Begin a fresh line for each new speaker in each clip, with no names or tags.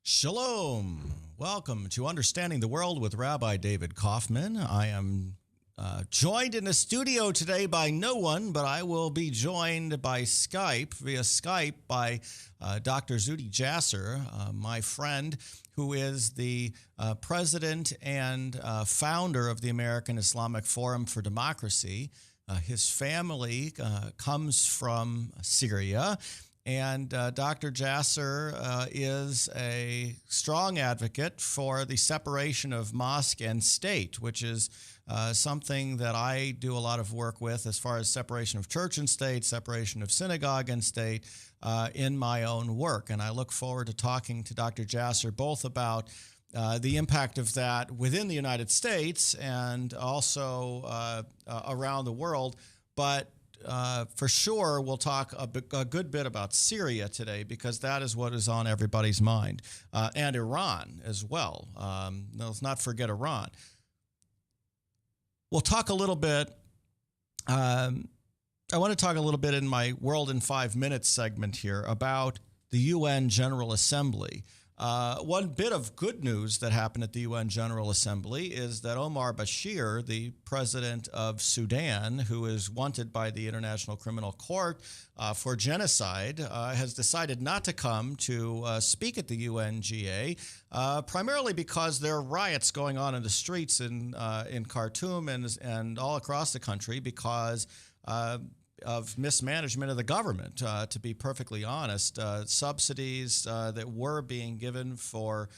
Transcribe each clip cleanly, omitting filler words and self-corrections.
Shalom. Welcome to Understanding the World with Rabbi David Kaufman. I am joined in the studio today by no one, but I will be joined by via Skype, by Dr. Zuhdi Jasser, my friend, who is the president and founder of the American Islamic Forum for Democracy. His family comes from Syria. And Dr. Jasser is a strong advocate for the separation of mosque and state, which is something that I do a lot of work with as far as separation of church and state, separation of synagogue and state in my own work. And I look forward to talking to Dr. Jasser both about the impact of that within the United States and also around the world. But for sure, we'll talk a good bit about Syria today because that is what is on everybody's mind, and Iran as well. Let's not forget Iran. We'll talk a little bit. I want to talk a little bit in my World in 5 Minutes segment here about the UN General Assembly. One bit of good news that happened at the UN General Assembly is that Omar Bashir, the president of Sudan, who is wanted by the International Criminal Court for genocide, has decided not to come to speak at the UNGA, primarily because there are riots going on in the streets in Khartoum and all across the country because of mismanagement of the government, to be perfectly honest. Subsidies that were being given for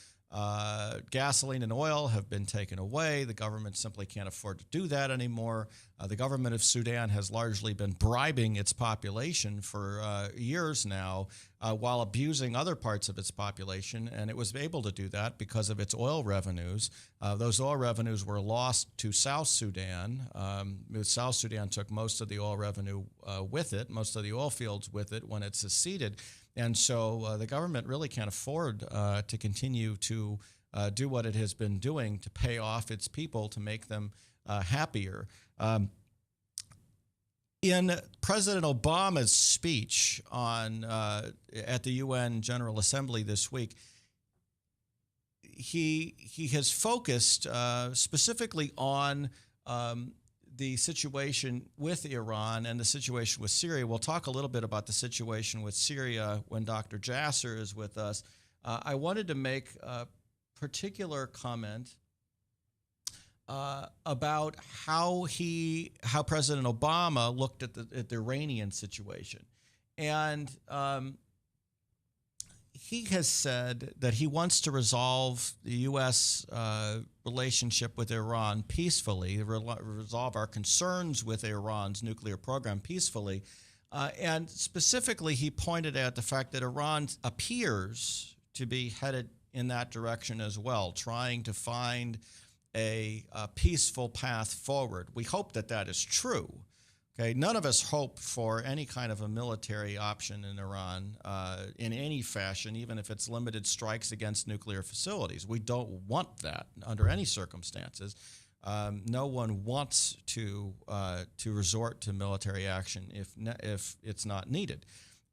gasoline and oil have been taken away. The government simply can't afford to do that anymore. The government of Sudan has largely been bribing its population for years now while abusing other parts of its population, and it was able to do that because of its oil revenues. Those oil revenues were lost to South Sudan. South Sudan took most of the oil revenue with it, most of the oil fields with it when it seceded. And so the government really can't afford to continue to do what it has been doing to pay off its people to make them happier. In President Obama's speech at the UN General Assembly this week, he has focused specifically on the situation with Iran and the situation with Syria. We'll talk a little bit about the situation with Syria when Dr. Jasser is with us. I wanted to make a particular comment about how President Obama looked at the Iranian situation. And he has said that he wants to resolve the U.S. Relationship with Iran peacefully, resolve our concerns with Iran's nuclear program peacefully. And specifically, he pointed out the fact that Iran appears to be headed in that direction as well, trying to find a peaceful path forward. We hope that that is true. Okay, none of us hope for any kind of a military option in Iran in any fashion, even if it's limited strikes against nuclear facilities. We don't want that under any circumstances. No one wants to resort to military action if it's not needed.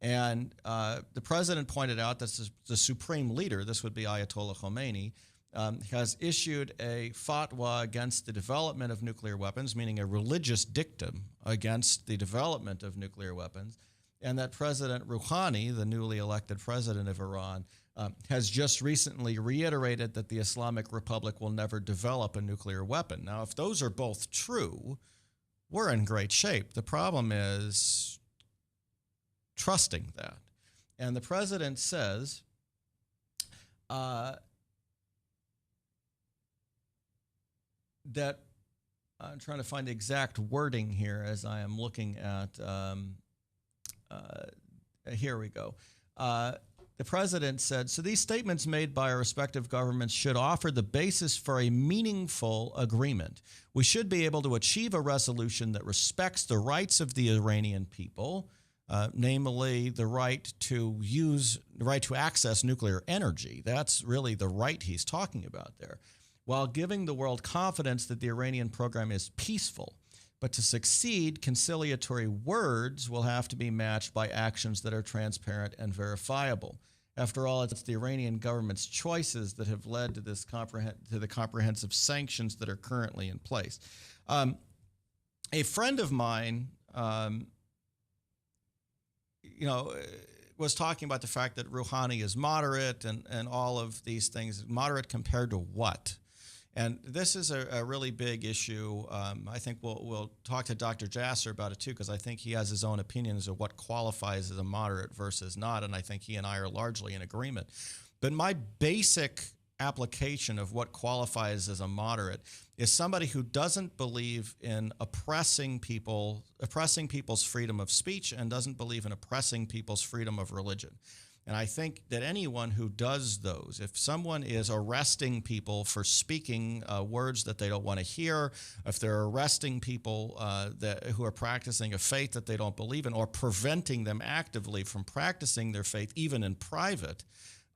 And the president pointed out that the supreme leader, this would be Ayatollah Khomeini, has issued a fatwa against the development of nuclear weapons, meaning a religious dictum against the development of nuclear weapons, and that President Rouhani, the newly elected president of Iran, has just recently reiterated that the Islamic Republic will never develop a nuclear weapon. Now, if those are both true, we're in great shape. The problem is trusting that. And the president says that I'm trying to find the exact wording here as I am looking at, here we go. The president said, so these statements made by our respective governments should offer the basis for a meaningful agreement. We should be able to achieve a resolution that respects the rights of the Iranian people, namely the right to access nuclear energy. That's really the right he's talking about there, while giving the world confidence that the Iranian program is peaceful. But to succeed, conciliatory words will have to be matched by actions that are transparent and verifiable. After all, it's the Iranian government's choices that have led to this to the comprehensive sanctions that are currently in place. A friend of mine, was talking about the fact that Rouhani is moderate and all of these things. Moderate compared to what? And this is a really big issue. I think we'll talk to Dr. Jasser about it too, because I think he has his own opinions of what qualifies as a moderate versus not, and I think he and I are largely in agreement. But my basic application of what qualifies as a moderate is somebody who doesn't believe in oppressing people's freedom of speech and doesn't believe in oppressing people's freedom of religion. And I think that anyone who does those, if someone is arresting people for speaking words that they don't want to hear, if they're arresting people who are practicing a faith that they don't believe in, or preventing them actively from practicing their faith, even in private,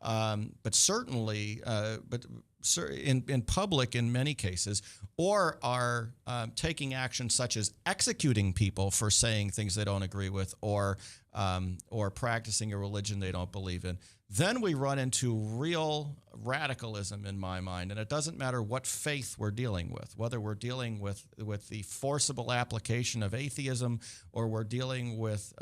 but certainly in public in many cases, or are taking action such as executing people for saying things they don't agree with, or practicing a religion they don't believe in, then we run into real radicalism in my mind. And it doesn't matter what faith we're dealing with, whether we're dealing with the forcible application of atheism, or we're dealing with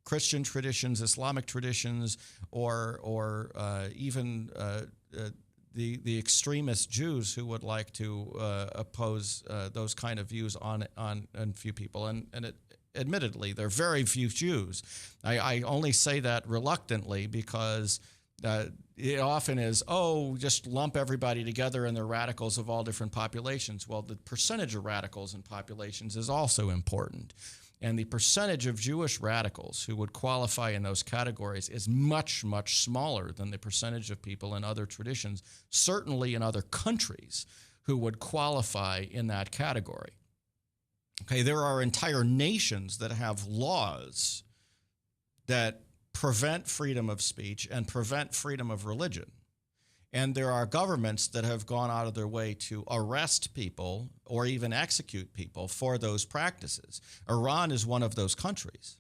Christian traditions, Islamic traditions, or even the extremist Jews who would like to oppose those kind of views on few people. And admittedly, there are very few Jews. I only say that reluctantly because it often is, just lump everybody together and they're radicals of all different populations. Well, the percentage of radicals in populations is also important. And the percentage of Jewish radicals who would qualify in those categories is much, much smaller than the percentage of people in other traditions, certainly in other countries, who would qualify in that category. Okay, there are entire nations that have laws that prevent freedom of speech and prevent freedom of religion. And there are governments that have gone out of their way to arrest people or even execute people for those practices. Iran is one of those countries.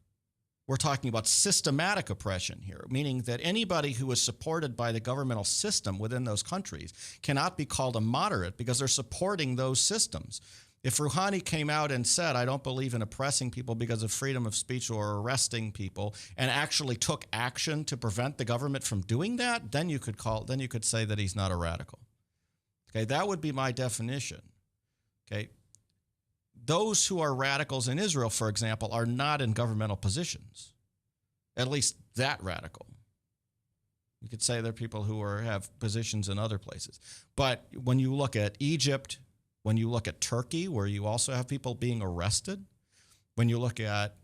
We're talking about systematic oppression here, meaning that anybody who is supported by the governmental system within those countries cannot be called a moderate because they're supporting those systems. If Rouhani came out and said, I don't believe in oppressing people because of freedom of speech or arresting people, and actually took action to prevent the government from doing that, then you could say that he's not a radical. Okay, that would be my definition. Okay, those who are radicals in Israel, for example, are not in governmental positions, at least that radical. You could say there are people who have positions in other places. But when you look at Egypt, when you look at Turkey, where you also have people being arrested, when you look at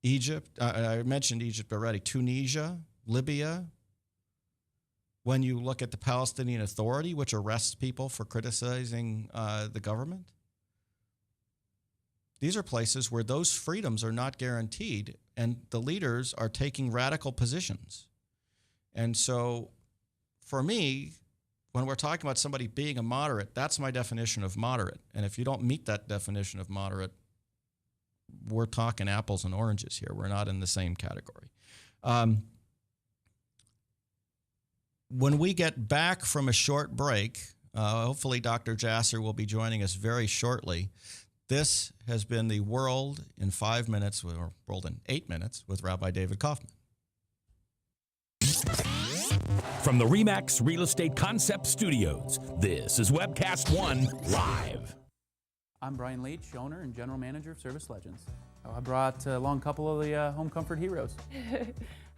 Egypt, I mentioned Egypt already, Tunisia, Libya, when you look at the Palestinian Authority, which arrests people for criticizing the government, these are places where those freedoms are not guaranteed, and the leaders are taking radical positions. And so, for me, when we're talking about somebody being a moderate, that's my definition of moderate. And if you don't meet that definition of moderate, we're talking apples and oranges here. We're not in the same category. When we get back from a short break, hopefully Dr. Jasser will be joining us very shortly. This has been the World in 5 minutes, or World in 8 minutes, with Rabbi David Kaufman.
From the RE/MAX Real Estate Concept Studios, this is Webcast One Live.
I'm Brian Leach, owner and general manager of Service Legends. I brought along a couple of the home comfort heroes.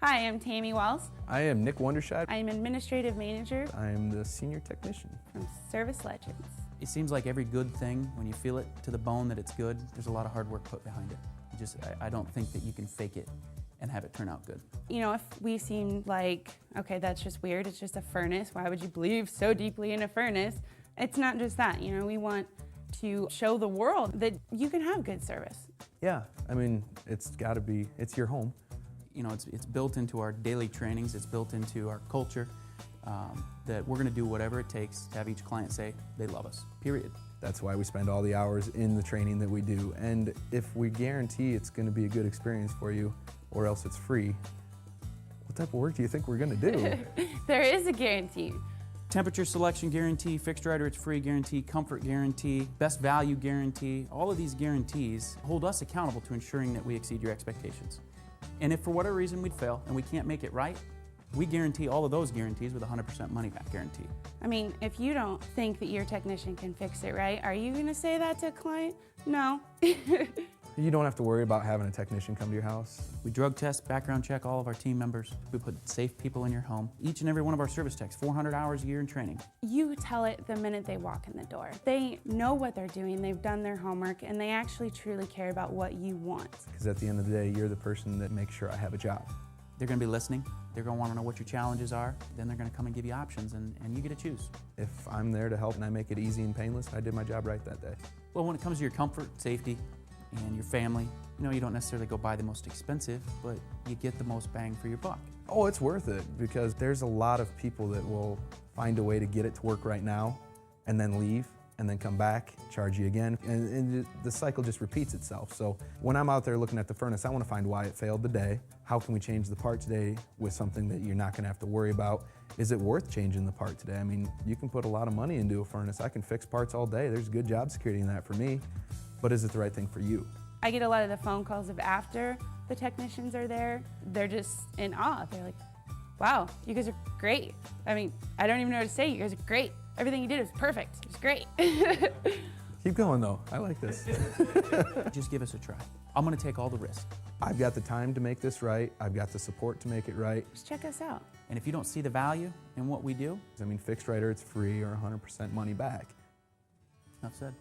Hi, I'm Tammy Wells.
I am Nick Wondershad.
I'm administrative manager
I'm the senior technician
from Service Legends.
It seems like every good thing, when you feel it to the bone that it's good, there's a lot of hard work put behind it. I don't think that you can fake it and have it turn out good.
You know, if we seem like, okay, that's just weird, it's just a furnace, why would you believe so deeply in a furnace? It's not just that, you know, we want to show the world that you can have good service.
Yeah, I mean, it's your home.
You know, it's built into our daily trainings, it's built into our culture, that we're gonna do whatever it takes to have each client say they love us, period.
That's why we spend all the hours in the training that we do. And if we guarantee it's gonna be a good experience for you, or else it's free. What type of work do you think we're gonna do?
There is a guarantee.
Temperature selection guarantee, fixed right or it's free guarantee, comfort guarantee, best value guarantee. All of these guarantees hold us accountable to ensuring that we exceed your expectations. And if for whatever reason we'd fail and we can't make it right, we guarantee all of those guarantees with a 100% money back guarantee.
I mean, if you don't think that your technician can fix it right, are you gonna say that to a client? No.
You don't have to worry about having a technician come to your house.
We drug test, background check all of our team members. We put safe people in your home. Each and every one of our service techs, 400 hours a year in training.
You tell it the minute they walk in the door. They know what they're doing, they've done their homework, and they actually truly care about what you want.
Because at the end of the day, you're the person that makes sure I have a job.
They're gonna be listening. They're gonna wanna know what your challenges are. Then they're gonna come and give you options, and you get to choose.
If I'm there to help and I make it easy and painless, I did my job right that day.
Well, when it comes to your comfort, safety, and your family, you don't necessarily go buy the most expensive, but you get the most bang for your buck.
Oh, it's worth it, because there's a lot of people that will find a way to get it to work right now and then leave and then come back, charge you again, and the cycle just repeats itself. So when I'm out there looking at the furnace, I want to find why it failed today. How can we change the part today with something that you're not going to have to worry about? Is it worth changing the part today? I mean, you can put a lot of money into a furnace. I can fix parts all day. There's good job security in that for me, but is it the right thing for you?
I get a lot of the phone calls of after the technicians are there. They're just in awe. They're like, wow, you guys are great. I mean, I don't even know what to say. You guys are great. Everything you did was perfect. It was great.
Keep going though, I like this.
Just give us a try. I'm gonna take all the risk.
I've got the time to make this right. I've got the support to make it right.
Just check us out.
And if you don't see the value in what we do,
I mean, fixed right or it's free or 100% money back.
enough said.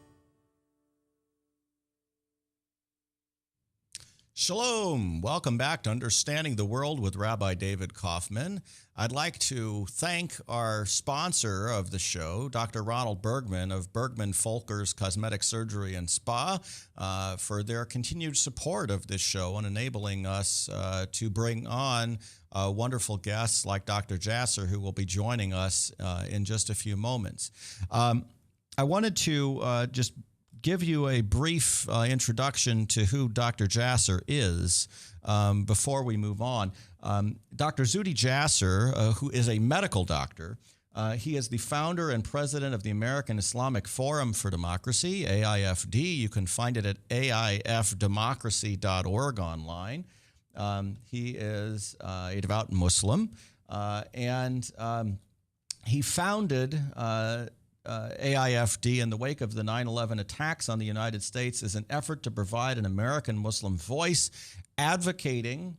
Shalom. Welcome back to Understanding the World with Rabbi David Kaufman. I'd like to thank our sponsor of the show, Dr. Ronald Bergman of Bergman Folkers Cosmetic Surgery and Spa, for their continued support of this show and enabling us to bring on wonderful guests like Dr. Jasser, who will be joining us in just a few moments. I wanted to just give you a brief introduction to who Dr. Jasser is before we move on. Dr. Zuhdi Jasser, who is a medical doctor, he is the founder and president of the American Islamic Forum for Democracy, AIFD. You can find it at aifdemocracy.org online. He is a devout Muslim, and he founded AIFD in the wake of the 9/11 attacks on the United States as an effort to provide an American Muslim voice advocating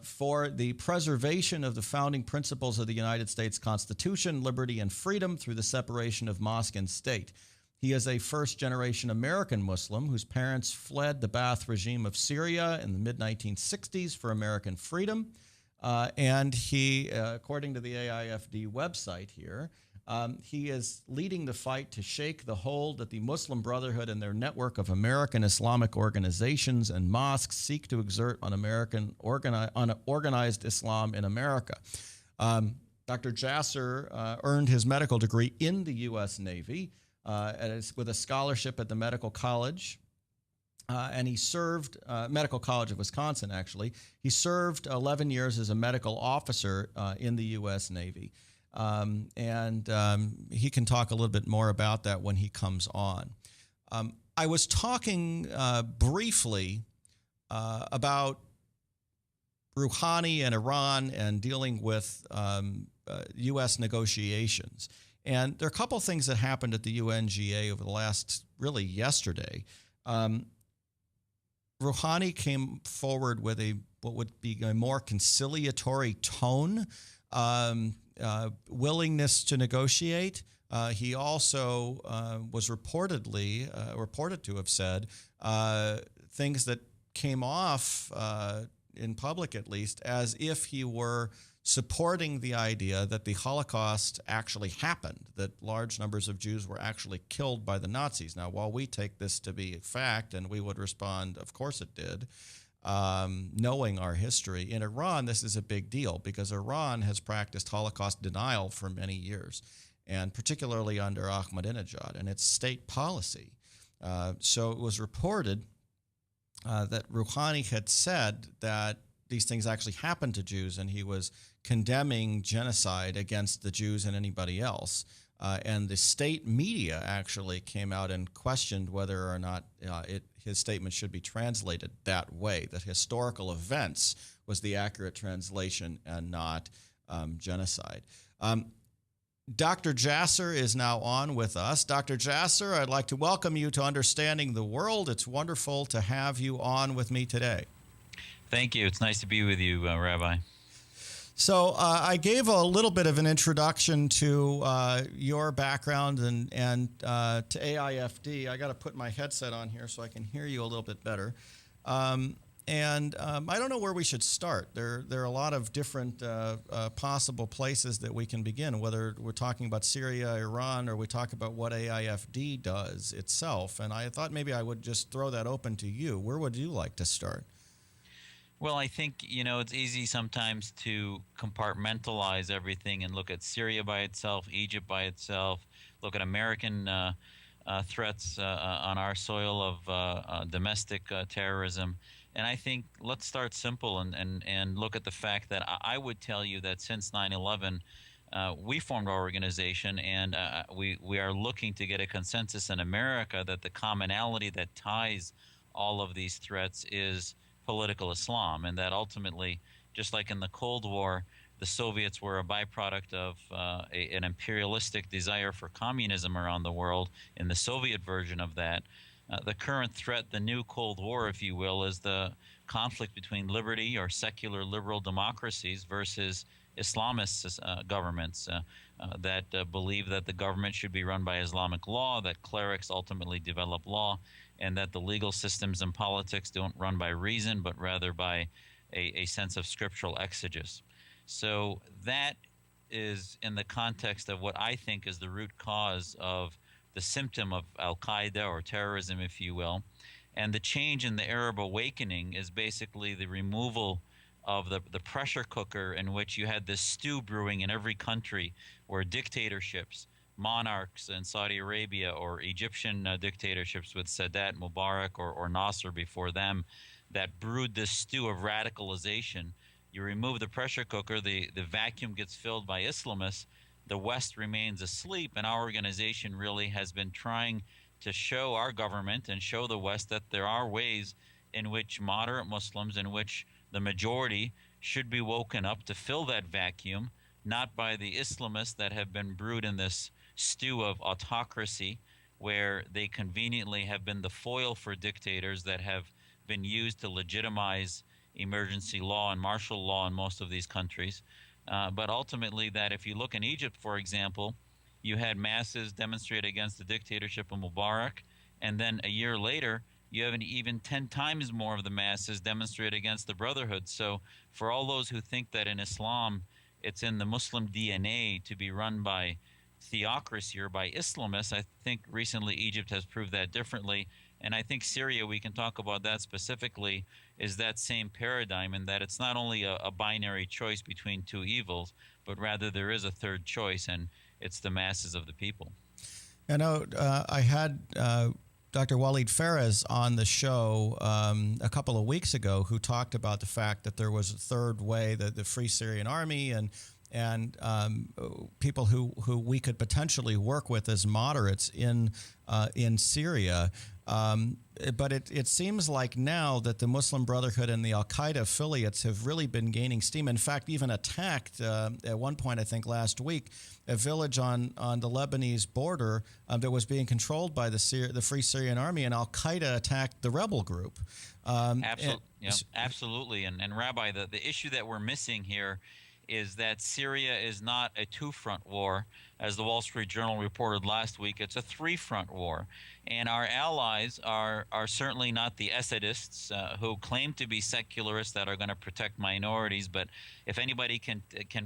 for the preservation of the founding principles of the United States Constitution, liberty, and freedom through the separation of mosque and state. He is a first-generation American Muslim whose parents fled the Baath regime of Syria in the mid-1960s for American freedom. And he, according to the AIFD website here, he is leading the fight to shake the hold that the Muslim Brotherhood and their network of American Islamic organizations and mosques seek to exert on organized Islam in America. Dr. Jasser earned his medical degree in the U.S. Navy with a scholarship at the Medical College. And he served, Medical College of Wisconsin, actually. He served 11 years as a medical officer in the U.S. Navy. He can talk a little bit more about that when he comes on. I was talking briefly about Rouhani and Iran and dealing with U.S. negotiations. And there are a couple of things that happened at the UNGA over the last, really yesterday. Rouhani came forward with what would be a more conciliatory tone, willingness to negotiate. He also was reported to have said things that came off, in public at least, as if he were supporting the idea that the Holocaust actually happened, that large numbers of Jews were actually killed by the Nazis. Now, while we take this to be a fact, and we would respond, of course it did, knowing our history, in Iran, this is a big deal because Iran has practiced Holocaust denial for many years, and particularly under Ahmadinejad and its state policy. So it was reported that Rouhani had said that these things actually happened to Jews, and he was condemning genocide against the Jews and anybody else. And the state media actually came out and questioned whether or not his statement should be translated that way, that historical events was the accurate translation and not genocide. Dr. Jasser is now on with us. Dr. Jasser, I'd like to welcome you to Understanding the World. It's wonderful to have you on with me today.
Thank you. It's nice to be with you, Rabbi.
So I gave a little bit of an introduction to your background and to AIFD. I got to put my headset on here so I can hear you a little bit better. I don't know where we should start. There are a lot of different possible places that we can begin, whether we're talking about Syria, Iran, or we talk about what AIFD does itself. And I thought maybe I would just throw that open to you. Where would you like to start?
Well, I think, it's easy sometimes to compartmentalize everything and look at Syria by itself, Egypt by itself, look at American threats on our soil of domestic terrorism. And I think let's start simple and look at the fact that I would tell you that since 9/11, we formed our organization, and we are looking to get a consensus in America that the commonality that ties all of these threats is political Islam, and that ultimately, just like in the Cold War, the Soviets were a byproduct of an imperialistic desire for communism around the world. In the Soviet version of that, the current threat, the new Cold War, if you will, is the conflict between liberty or secular liberal democracies versus Islamist governments that believe that the government should be run by Islamic law, that clerics ultimately develop law, and that the legal systems and politics don't run by reason, but rather by a sense of scriptural exegesis. So that is in the context of what I think is the root cause of the symptom of al-Qaeda or terrorism, if you will. And the change in the Arab awakening is basically the removal of the pressure cooker in which you had this stew brewing in every country where dictatorships, monarchs in Saudi Arabia or Egyptian dictatorships with Sadat, Mubarak, or Nasser before them, that brewed this stew of radicalization. You remove the pressure cooker, the vacuum gets filled by Islamists, the West remains asleep, and our organization really has been trying to show our government and show the West that there are ways in which moderate Muslims, in which the majority should be woken up to fill that vacuum, not by the Islamists that have been brewed in this stew of autocracy, where they conveniently have been the foil for dictators that have been used to legitimize emergency law and martial law in most of these countries. But ultimately, that if you look in Egypt, for example, you had masses demonstrate against the dictatorship of Mubarak, and then a year later, you have even 10 times more of the masses demonstrate against the Brotherhood. So for all those who think that in Islam, it's in the Muslim DNA to be run by theocracy or by Islamists, I think recently Egypt has proved that differently. And I think Syria, we can talk about that specifically, is that same paradigm, in that it's not only a binary choice between two evils, but rather there is a third choice, and it's the masses of the people.
I know I had Dr. Walid Fares on the show a couple of weeks ago, who talked about the fact that there was a third way, the Free Syrian Army and people who we could potentially work with as moderates in Syria. But it seems like now that the Muslim Brotherhood and the al-Qaeda affiliates have really been gaining steam. In fact, even attacked at one point, I think last week, a village on the Lebanese border that was being controlled by the Free Syrian Army, and al-Qaeda attacked the rebel group.
Absolutely. And Rabbi, the issue that we're missing here is that Syria is not a two-front war. As the Wall Street Journal reported last week, it's a three-front war. And our allies are certainly not the Assadists who claim to be secularists that are going to protect minorities. But if anybody can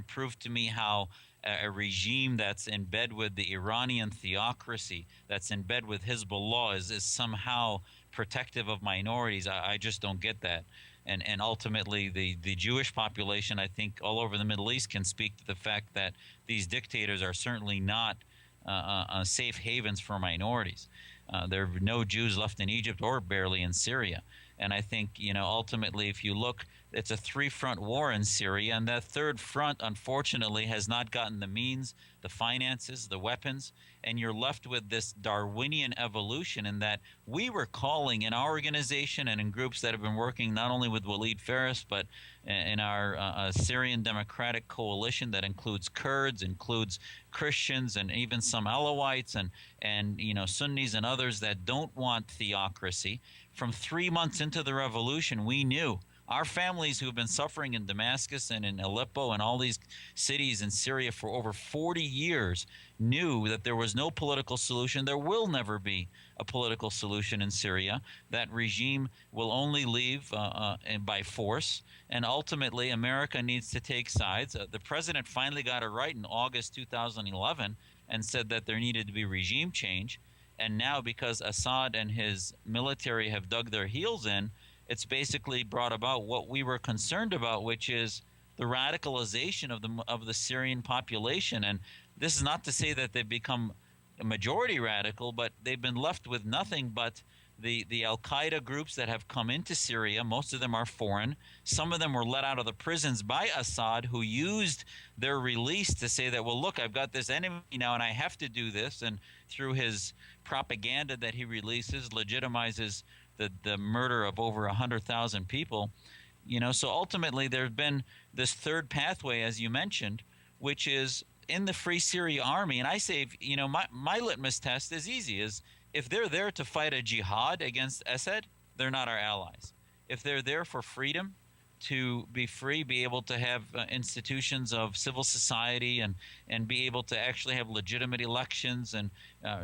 prove to me how a regime that's in bed with the Iranian theocracy, that's in bed with Hezbollah, is somehow protective of minorities, I just don't get that. And ultimately, the Jewish population, I think, all over the Middle East can speak to the fact that these dictators are certainly not safe havens for minorities. There are no Jews left in Egypt or barely in Syria. And I think, ultimately, if you look, it's a three-front war in Syria, and that third front, unfortunately, has not gotten the means, the finances, the weapons, and you're left with this Darwinian evolution in that we were calling in our organization and in groups that have been working not only with Walid Faris, but in our Syrian Democratic Coalition that includes Kurds, includes Christians, and even some Alawites and Sunnis and others that don't want theocracy. From 3 months into the revolution, we knew our families who have been suffering in Damascus and in Aleppo and all these cities in Syria for over 40 years knew that there was no political solution. There will never be a political solution in Syria. That regime will only leave by force. And ultimately, America needs to take sides. The president finally got it right in August 2011 and said that there needed to be regime change. And now, because Assad and his military have dug their heels in, it's basically brought about what we were concerned about, which is the radicalization of the Syrian population. And this is not to say that they've become a majority radical, but they've been left with nothing but the al-Qaeda groups that have come into Syria. Most of them are foreign. Some of them were let out of the prisons by Assad, who used their release to say that, well, look, I've got this enemy now and I have to do this. And through his propaganda that he releases, legitimizes the murder of over 100,000 people. So ultimately there's been this third pathway, as you mentioned, which is in the Free Syria Army. And I say, my litmus test is easy, is if they're there to fight a jihad against Assad, they're not our allies. If they're there for freedom, to be free, be able to have institutions of civil society and be able to actually have legitimate elections and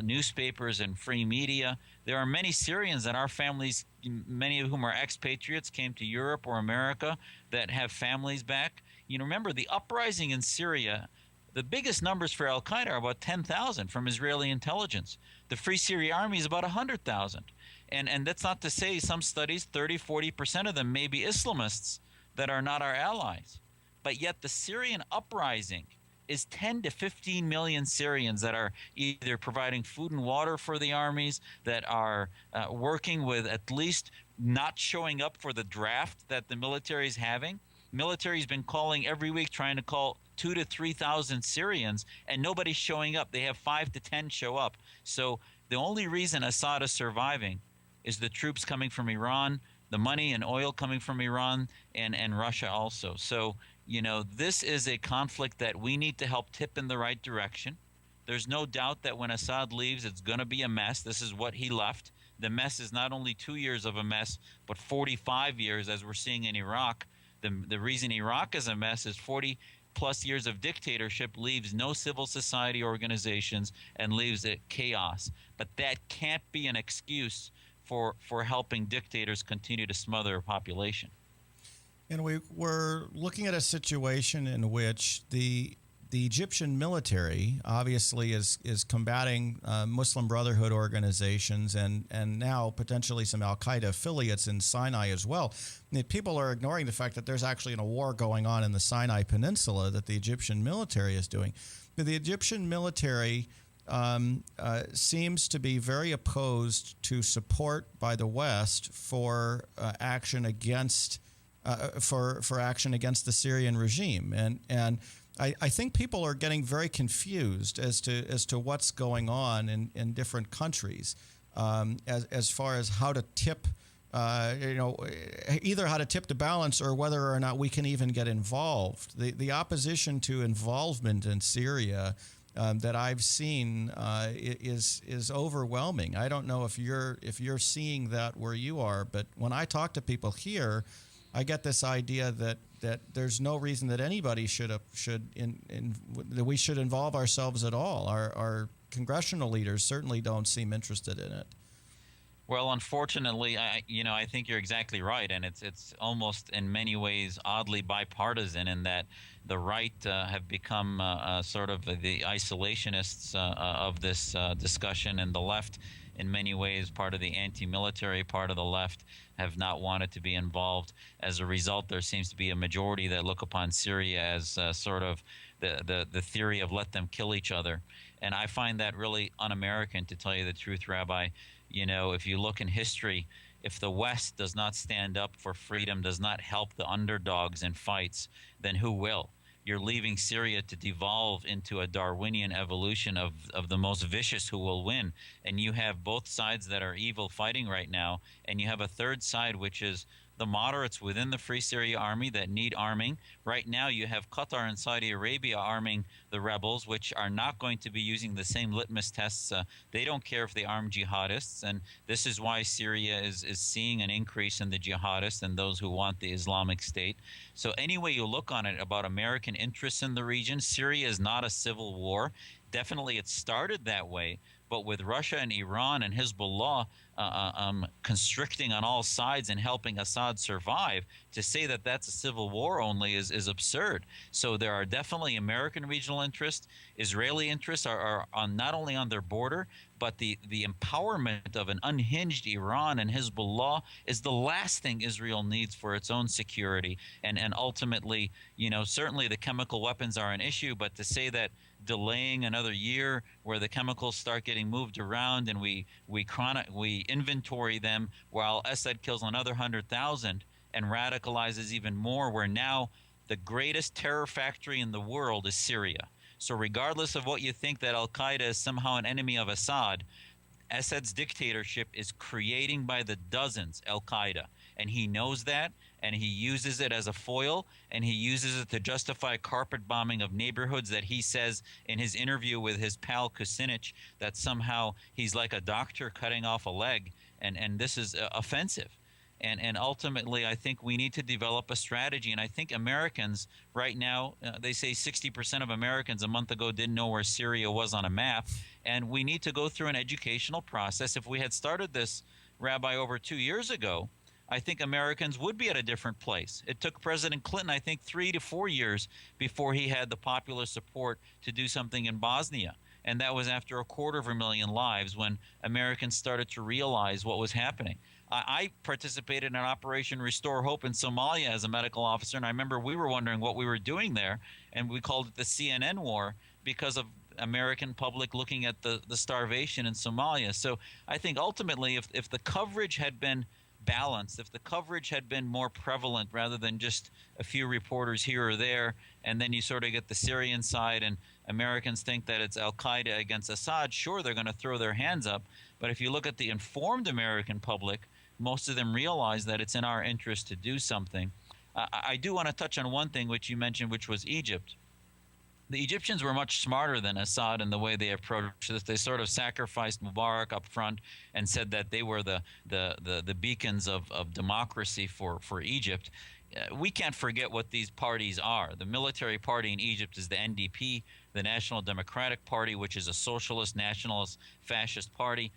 newspapers and free media. There are many Syrians that our families, many of whom are expatriates, came to Europe or America that have families back. Remember the uprising in Syria, the biggest numbers for al-Qaeda are about 10,000 from Israeli intelligence. The Free Syria Army is about 100,000. And that's not to say some studies, 30-40% of them may be Islamists that are not our allies. But yet the Syrian uprising is 10 to 15 million Syrians that are either providing food and water for the armies, that are working with at least not showing up for the draft that the military is having. Military's been calling every week, trying to call 2,000 to 3,000 Syrians, and nobody's showing up. They have 5 to 10 show up. So the only reason Assad is surviving is the troops coming from Iran, the money and oil coming from Iran and Russia also. So, this is a conflict that we need to help tip in the right direction. There's no doubt that when Assad leaves, it's going to be a mess. This is what he left. The mess is not only 2 years of a mess, but 45 years, as we're seeing in Iraq. The reason Iraq is a mess is 40-plus years of dictatorship leaves no civil society organizations and leaves it chaos. But that can't be an excuse for helping dictators continue to smother a population.
And we're looking at a situation in which the Egyptian military obviously is combating Muslim Brotherhood organizations and now potentially some al-Qaeda affiliates in Sinai as well. People are ignoring the fact that there's actually a war going on in the Sinai Peninsula that the Egyptian military is doing. But the Egyptian military seems to be very opposed to support by the West for action against action against the Syrian regime, and I think people are getting very confused as to what's going on in different countries as far as how to tip. Either how to tip the balance or whether or not we can even get involved. The opposition to involvement in Syria that I've seen is overwhelming. I don't know if you're seeing that where you are, but when I talk to people here, I get this idea that there's no reason that anybody that we should involve ourselves at all. Our congressional leaders certainly don't seem interested in it.
Well, unfortunately, I think you're exactly right, and it's almost in many ways oddly bipartisan in that the right have become sort of the isolationists of this discussion, and the left, in many ways, part of the anti-military part of the left, have not wanted to be involved. As a result, there seems to be a majority that look upon Syria as sort of the theory of let them kill each other, and I find that really un-American, to tell you the truth, Rabbi. If you look in history, if the West does not stand up for freedom, does not help the underdogs in fights, then who will? You're leaving Syria to devolve into a Darwinian evolution of the most vicious who will win. And you have both sides that are evil fighting right now, and you have a third side, which is the moderates within the Free Syria Army that need arming. Right now you have Qatar and Saudi Arabia arming the rebels, which are not going to be using the same litmus tests. They don't care if they arm jihadists, and this is why Syria is seeing an increase in the jihadists and those who want the Islamic State. So any way you look on it about American interests in the region, Syria is not a civil war. Definitely it started that way, but with Russia and Iran and Hezbollah constricting on all sides and helping Assad survive, to say that that's a civil war only is absurd. So there are definitely American regional interests. Israeli interests are on not only on their border, but the empowerment of an unhinged Iran and Hezbollah is the last thing Israel needs for its own security. And ultimately, certainly the chemical weapons are an issue, but to say that delaying another year where the chemicals start getting moved around and we inventory them while Assad kills another 100,000 and radicalizes even more, where now the greatest terror factory in the world is Syria. So regardless of what you think that Al-Qaeda is somehow an enemy of Assad, Assad's dictatorship is creating by the dozens Al-Qaeda, and he knows that, and he uses it as a foil, and he uses it to justify carpet bombing of neighborhoods that he says in his interview with his pal Kucinich that somehow he's like a doctor cutting off a leg, and this is offensive. And ultimately, I think we need to develop a strategy. And I think Americans right now, they say 60% of Americans a month ago didn't know where Syria was on a map. And we need to go through an educational process. If we had started this, Rabbi, over 2 years ago, I think Americans would be at a different place. It took President Clinton, I think, 3 to 4 years before he had the popular support to do something in Bosnia. And that was after 250,000 lives when Americans started to realize what was happening. I participated in Operation Restore Hope in Somalia as a medical officer, and I remember we were wondering what we were doing there, and we called it the CNN war because of American public looking at the starvation in Somalia. So I think ultimately if the coverage had been balanced, if the coverage had been more prevalent rather than just a few reporters here or there, and then you sort of get the Syrian side and Americans think that it's Al-Qaeda against Assad, sure, they're going to throw their hands up. But if you look at the informed American public, most of them realize that it's in our interest to do something. I do want to touch on one thing which you mentioned, which was Egypt. The Egyptians were much smarter than Assad in the way they approached this. They sort of sacrificed Mubarak up front and said that they were the beacons of democracy for Egypt. We can't forget what these parties are. The military party in Egypt is the NDP, the National Democratic Party, which is a socialist, nationalist, fascist party.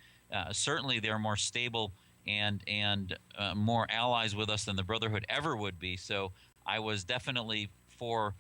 Certainly they're more stable and more allies with us than the Brotherhood ever would be. So I was definitely for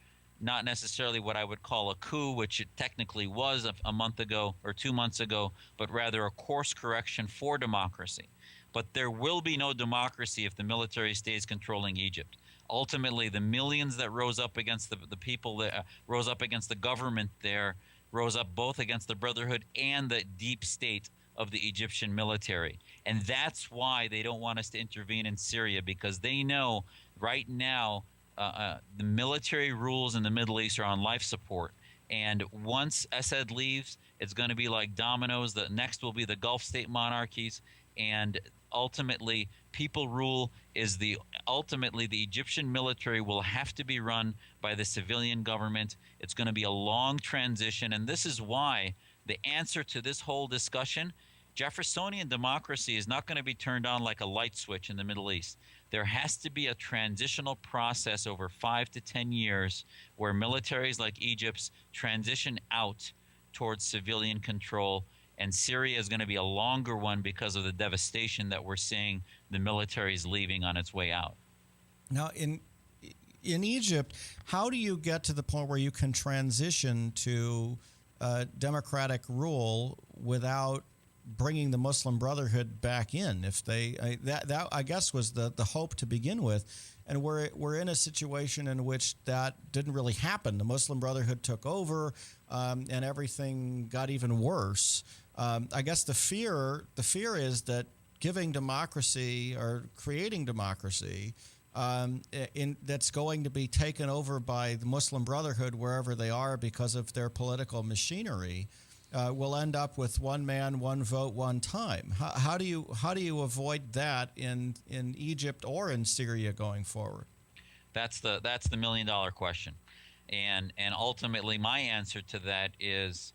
not necessarily what I would call a coup, which it technically was a month ago or 2 months ago, but rather a course correction for democracy. But there will be no democracy if the military stays controlling Egypt. Ultimately, the millions that rose up against the people that rose up against the government there rose up both against the Brotherhood and the deep state of the Egyptian military. And that's why they don't want us to intervene in Syria, because they know right now the military rules in the Middle East are on life support. And once Assad leaves, it's going to be like dominoes. The next will be the Gulf state monarchies. And ultimately, people rule is ultimately the Egyptian military will have to be run by the civilian government. It's going to be a long transition. And this is why the answer to this whole discussion, Jeffersonian democracy is not going to be turned on like a light switch in the Middle East. There has to be a transitional process over 5 to 10 years where militaries like Egypt's transition out towards civilian control. And Syria is going to be a longer one because of the devastation that we're seeing the military is leaving on its way out.
Now, in Egypt, how do you get to the point where you can transition to democratic rule without bringing the Muslim Brotherhood back in? If they that I guess was the hope to begin with, and we're in a situation in which that didn't really happen. The Muslim Brotherhood took over, and everything got even worse. I guess the fear is that giving democracy or creating democracy that's going to be taken over by the Muslim Brotherhood wherever they are because of their political machinery, will end up with one man, one vote, one time. How do you avoid that in Egypt or in Syria going forward?
That's the $1 million question, and ultimately my answer to that is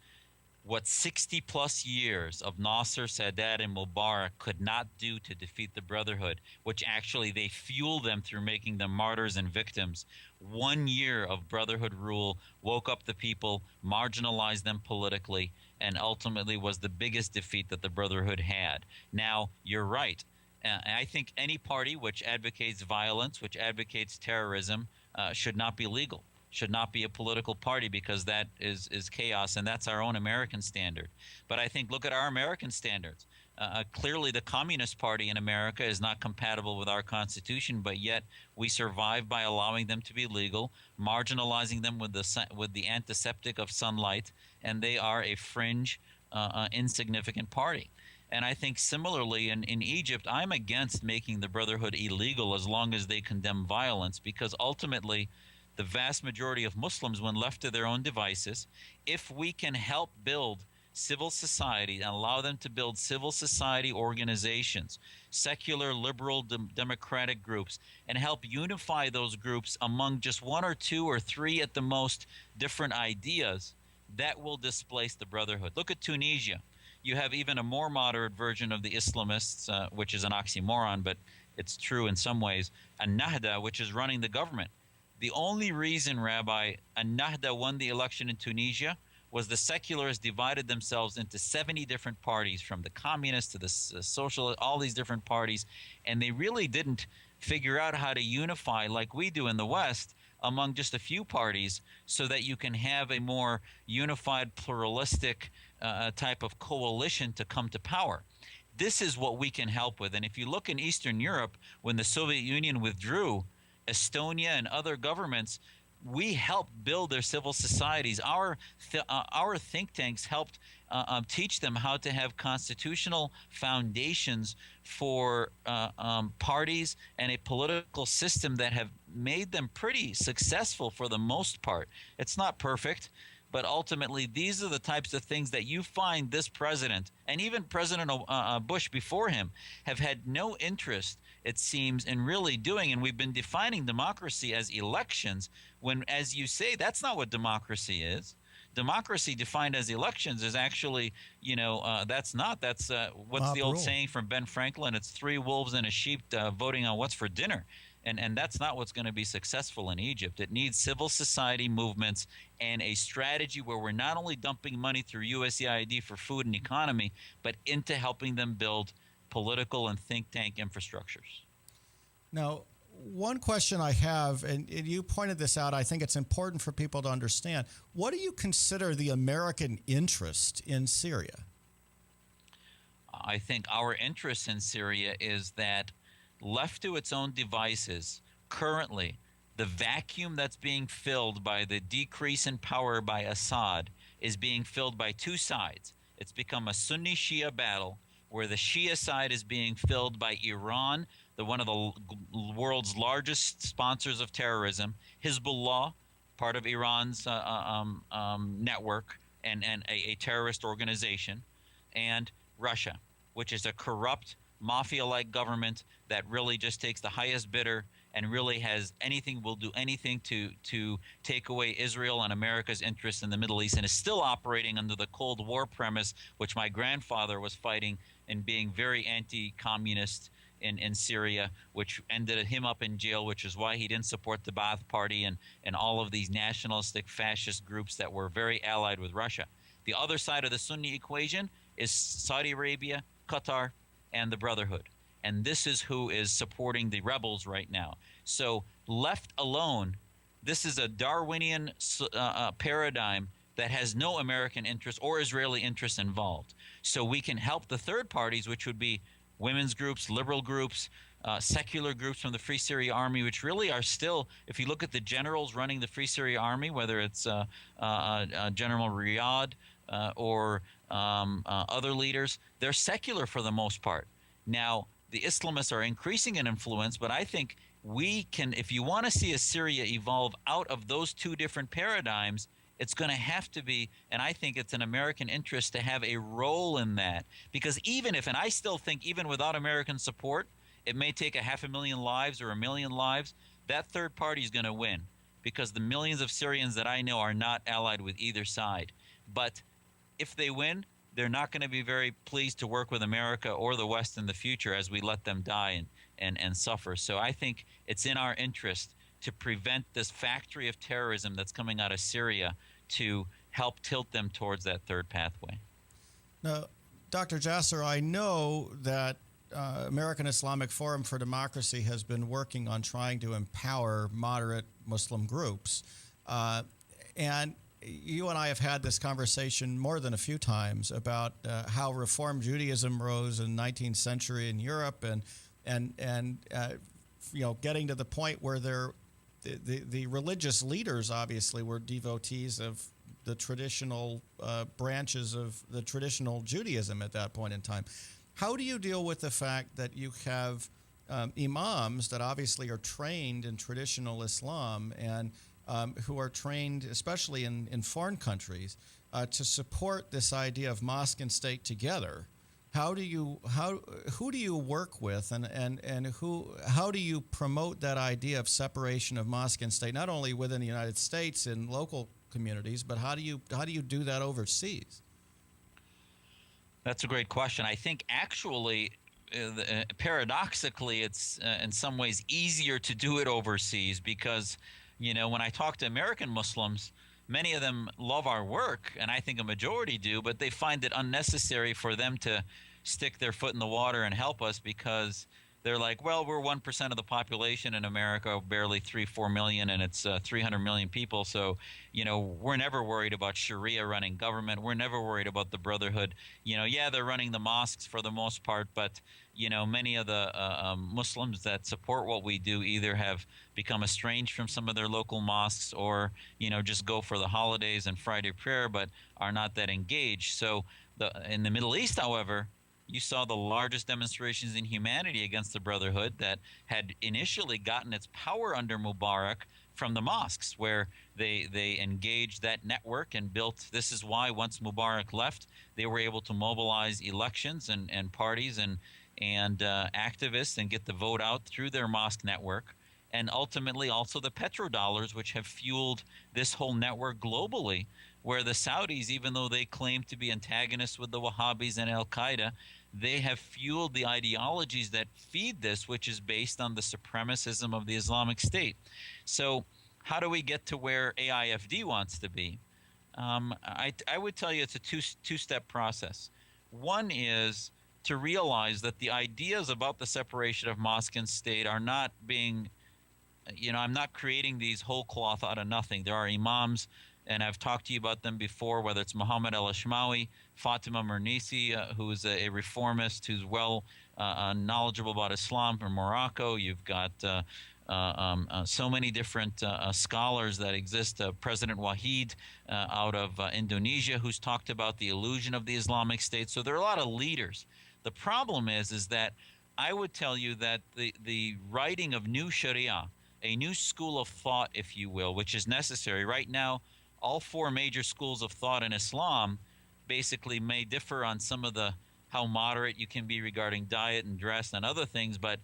what 60-plus years of Nasser, Sadat, and Mubarak could not do to defeat the Brotherhood, which actually they fueled them through making them martyrs and victims. 1 year of Brotherhood rule woke up the people, marginalized them politically, and ultimately was the biggest defeat that the Brotherhood had. Now, you're right. I think any party which advocates violence, which advocates terrorism, should not be legal. Should not be a political party, because that is chaos, and that's our own American standard. But I think, look at our American standards. Clearly, the Communist Party in America is not compatible with our Constitution, but yet we survive by allowing them to be legal, marginalizing them with the antiseptic of sunlight, and they are a fringe, insignificant party. And I think similarly in Egypt, I'm against making the Brotherhood illegal as long as they condemn violence, because ultimately the vast majority of Muslims, when left to their own devices, if we can help build civil society and allow them to build civil society organizations, secular, liberal, democratic groups, and help unify those groups among just one or two or three at the most different ideas, that will displace the Brotherhood. Look at Tunisia. You have even a more moderate version of the Islamists, which is an oxymoron, but it's true in some ways, An-Nahda, which is running the government. The only reason, Rabbi, An-Nahda won the election in Tunisia was the secularists divided themselves into 70 different parties, from the communists to the socialists, all these different parties, and they really didn't figure out how to unify like we do in the West among just a few parties, so that you can have a more unified, pluralistic type of coalition to come to power. This is what we can help with. And if you look in Eastern Europe, when the Soviet Union withdrew, Estonia and other governments, we helped build their civil societies. Our think tanks helped teach them how to have constitutional foundations for parties and a political system that have made them pretty successful for the most part. It's not perfect, but ultimately these are the types of things that you find this president and even President Bush before him have had no interest, it seems, in really doing. And we've been defining democracy as elections when, as you say, that's not what democracy is. Democracy defined as elections is actually, that's not. That's what's the old saying from Ben Franklin? It's 3 wolves and a sheep voting on what's for dinner. And that's not what's going to be successful in Egypt. It needs civil society movements and a strategy where we're not only dumping money through USAID for food and economy, but into helping them build political and think tank infrastructures.
Now, one question I have, and you pointed this out, I think it's important for people to understand. What do you consider the American interest in Syria?
I think our interest in Syria is that, left to its own devices, currently, the vacuum that's being filled by the decrease in power by Assad is being filled by two sides. It's become a Sunni-Shia battle where the Shia side is being filled by Iran, one of the world's largest sponsors of terrorism, Hezbollah, part of Iran's network and a terrorist organization, and Russia, which is a corrupt, mafia-like government that really just takes the highest bidder and really will do anything to take away Israel and America's interests in the Middle East, and is still operating under the Cold War premise, which my grandfather was fighting and being very anti-communist in Syria, which ended him up in jail, which is why he didn't support the Baath party and all of these nationalistic fascist groups that were very allied with Russia. The other side of the Sunni equation is Saudi Arabia, Qatar, and the Brotherhood. And this is who is supporting the rebels right now. So left alone, this is a Darwinian paradigm that has no American interest or Israeli interest involved. So we can help the third parties, which would be women's groups, liberal groups, secular groups from the Free Syria Army, which really are still, if you look at the generals running the Free Syria Army, whether it's General Riyadh or other leaders, they're secular for the most part. Now, the Islamists are increasing in influence, but I think we can, if you want to see a Syria evolve out of those two different paradigms, it's going to have to be, and I think it's an American interest to have a role in that. Because even if, and I still think even without American support, it may take 500,000 lives or 1 million lives, that third party is going to win. Because the millions of Syrians that I know are not allied with either side. But if they win, they're not going to be very pleased to work with America or the West in the future as we let them die and suffer. So I think it's in our interest to prevent this factory of terrorism that's coming out of Syria, to help tilt them towards that third pathway.
Now, Dr. Jasser, I know that American Islamic Forum for Democracy has been working on trying to empower moderate Muslim groups. And you and I have had this conversation more than a few times about how Reform Judaism rose in the 19th century in Europe, and getting to the point where the religious leaders obviously were devotees of the traditional branches of the traditional Judaism at that point in time. How do you deal with the fact that you have imams that obviously are trained in traditional Islam and who are trained, especially in foreign countries, to support this idea of mosque and state together? Who do you work with, and how do you promote that idea of separation of mosque and state, not only within the United States and local communities, but how do you do that overseas?
That's a great question. I think actually, paradoxically, it's in some ways easier to do it overseas because, when I talk to American Muslims, many of them love our work, and I think a majority do, but they find it unnecessary for them to stick their foot in the water and help us because they're like, well, we're 1% of the population in America, barely 3-4 million, and it's 300 million people. So, we're never worried about Sharia running government. We're never worried about the Brotherhood. Yeah, they're running the mosques for the most part, but, many of the Muslims that support what we do either have become estranged from some of their local mosques or, just go for the holidays and Friday prayer, but are not that engaged. So in the Middle East, however, you saw the largest demonstrations in humanity against the Brotherhood that had initially gotten its power under Mubarak from the mosques, where they engaged that network and built. This is why once Mubarak left, they were able to mobilize elections and parties and activists and get the vote out through their mosque network. And ultimately also the petrodollars, which have fueled this whole network globally, where the Saudis, even though they claim to be antagonists with the Wahhabis and Al-Qaeda, they have fueled the ideologies that feed this, which is based on the supremacism of the Islamic State. So how do we get to where AIFD wants to be? I would tell you it's a two-step process. One is to realize that the ideas about the separation of mosque and state are not being, I'm not creating these whole cloth out of nothing. There are imams, and I've talked to you about them before, whether it's Muhammad al-Ashmawi, Fatima Mernisi, who's a reformist, who's well knowledgeable about Islam from Morocco. You've got so many different scholars that exist. President Wahid out of Indonesia, who's talked about the illusion of the Islamic State. So there are a lot of leaders. The problem is that I would tell you that the writing of new Sharia, a new school of thought, if you will, which is necessary right now. All four major schools of thought in Islam basically may differ on some of how moderate you can be regarding diet and dress and other things, but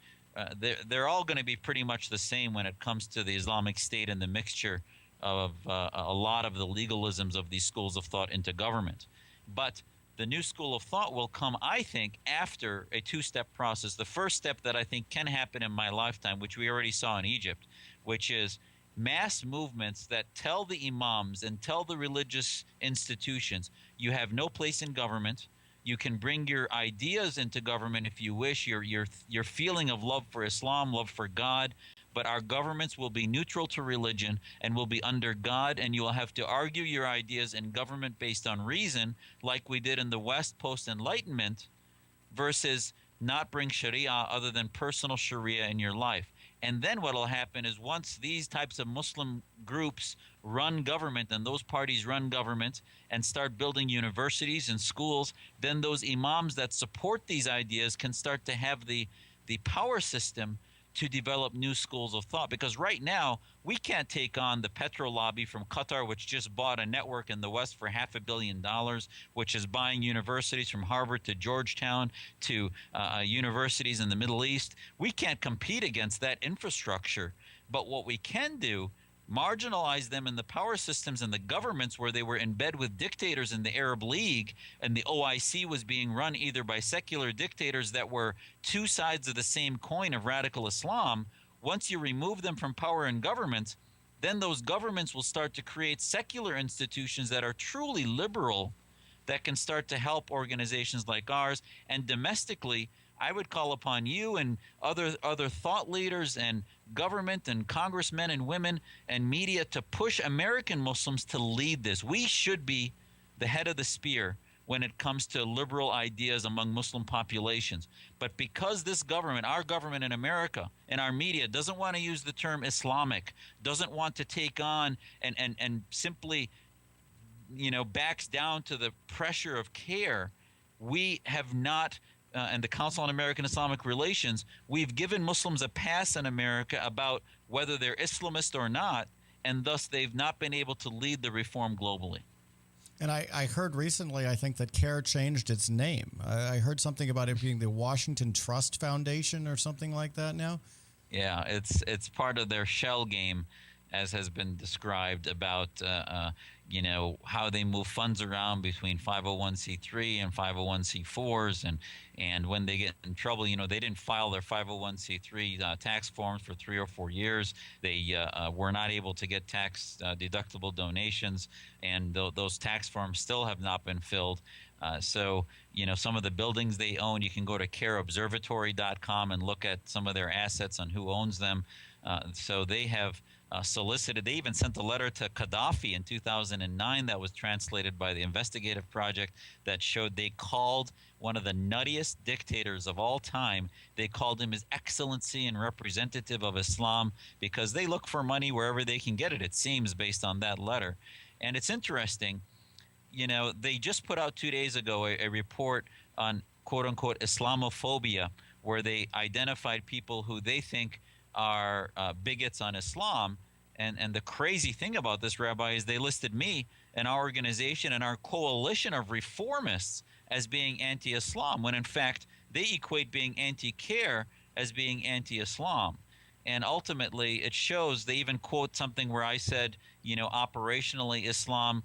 they're all going to be pretty much the same when it comes to the Islamic State and the mixture of a lot of the legalisms of these schools of thought into government. But the new school of thought will come, I think, after a two-step process. The first step that I think can happen in my lifetime, which we already saw in Egypt, which is mass movements that tell the imams and tell the religious institutions, you have no place in government. You can bring your ideas into government if you wish, your feeling of love for Islam, love for God, but our governments will be neutral to religion and will be under God, and you will have to argue your ideas in government based on reason, like we did in the West post-Enlightenment, versus not bring Sharia other than personal Sharia in your life. And then what will happen is once these types of Muslim groups run government and those parties run government and start building universities and schools, then those imams that support these ideas can start to have the power system to develop new schools of thought. Because right now, we can't take on the petro lobby from Qatar, which just bought a network in the West for $500 million, which is buying universities from Harvard to Georgetown to universities in the Middle East. We can't compete against that infrastructure. But what we can do, marginalize them in the power systems and the governments where they were in bed with dictators in the Arab League, and the OIC was being run either by secular dictators that were two sides of the same coin of radical Islam. Once you remove them from power and government, then those governments will start to create secular institutions that are truly liberal, that can start to help organizations like ours. And domestically, I would call upon you and other thought leaders and government and congressmen and women and media to push American Muslims to lead this. We should be the head of the spear when it comes to liberal ideas among Muslim populations. But because this government, our government in America, and our media doesn't want to use the term Islamic, doesn't want to take on and simply, backs down to the pressure of CARE, we have not and the Council on American Islamic Relations, we've given Muslims a pass in America about whether they're Islamist or not, and thus they've not been able to lead the reform globally.
And I heard recently, I think, that CARE changed its name. I heard something about it being the Washington Trust Foundation or something like that now.
Yeah, it's part of their shell game, as has been described, about how they move funds around between 501c3 and 501c4s, and when they get in trouble, they didn't file their 501c3 tax forms for 3 or 4 years. They were not able to get tax deductible donations, and those tax forms still have not been filled. So some of the buildings they own, you can go to careobservatory.com and look at some of their assets and who owns them. So they have solicited. They even sent a letter to Gaddafi in 2009 that was translated by the Investigative Project that showed they called one of the nuttiest dictators of all time. They called him His Excellency and representative of Islam because they look for money wherever they can get it, it seems, based on that letter. And it's interesting, they just put out 2 days ago a report on quote-unquote Islamophobia, where they identified people who they think are bigots on Islam. And the crazy thing about this, Rabbi, is they listed me and our organization and our coalition of reformists as being anti-Islam, when in fact they equate being anti-CARE as being anti-Islam. And ultimately it shows, they even quote something where I said, operationally Islam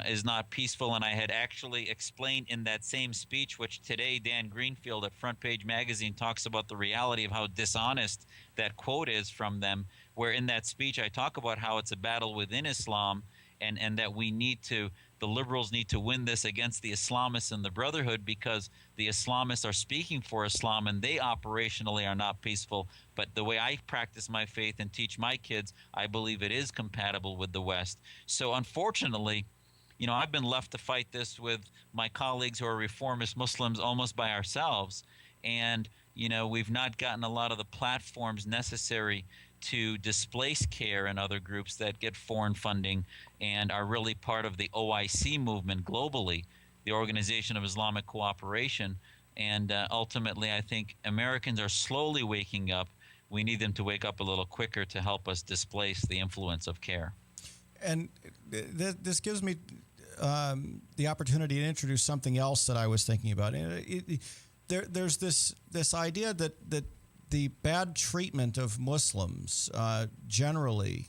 is not peaceful, and I had actually explained in that same speech, which today Dan Greenfield at Front Page Magazine talks about the reality of how dishonest that quote is from them, where in that speech I talk about how it's a battle within Islam, and that the liberals need to win this against the Islamists and the Brotherhood, because the Islamists are speaking for Islam and they operationally are not peaceful. But the way I practice my faith and teach my kids, I believe it is compatible with the West. So unfortunately, I've been left to fight this with my colleagues who are reformist Muslims almost by ourselves. And, we've not gotten a lot of the platforms necessary to displace CARE and other groups that get foreign funding and are really part of the OIC movement globally, the Organization of Islamic Cooperation. And ultimately, I think Americans are slowly waking up. We need them to wake up a little quicker to help us displace the influence of CARE. And
this gives me the opportunity to introduce something else that I was thinking about. There's this idea that the bad treatment of Muslims generally,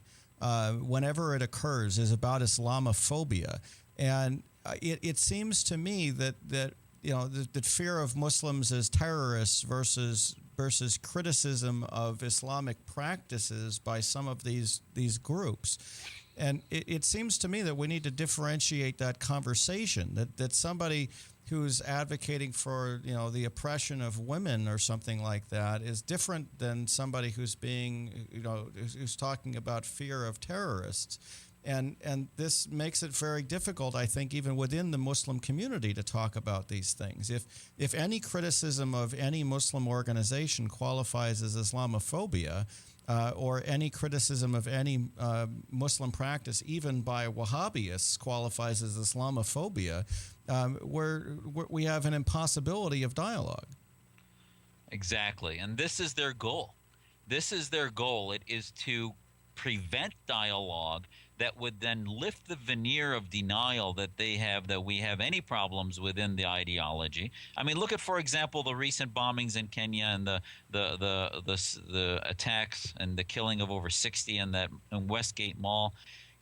whenever it occurs, is about Islamophobia, and it seems to me that the fear of Muslims as terrorists versus criticism of Islamic practices by some of these groups. And it seems to me that we need to differentiate that conversation, that somebody who's advocating for the oppression of women or something like that is different than somebody who's who's talking about fear of terrorists. And this makes it very difficult, I think, even within the Muslim community to talk about these things. If any criticism of any Muslim organization qualifies as Islamophobia, or any criticism of any Muslim practice, even by Wahhabis, qualifies as Islamophobia, where we have an impossibility of dialogue.
Exactly. And this is their goal. This is their goal. It is to prevent dialogue that would then lift the veneer of denial that they have, that we have any problems within the ideology. I mean, look at, for example, the recent bombings in Kenya and the attacks and the killing of over 60 in Westgate Mall.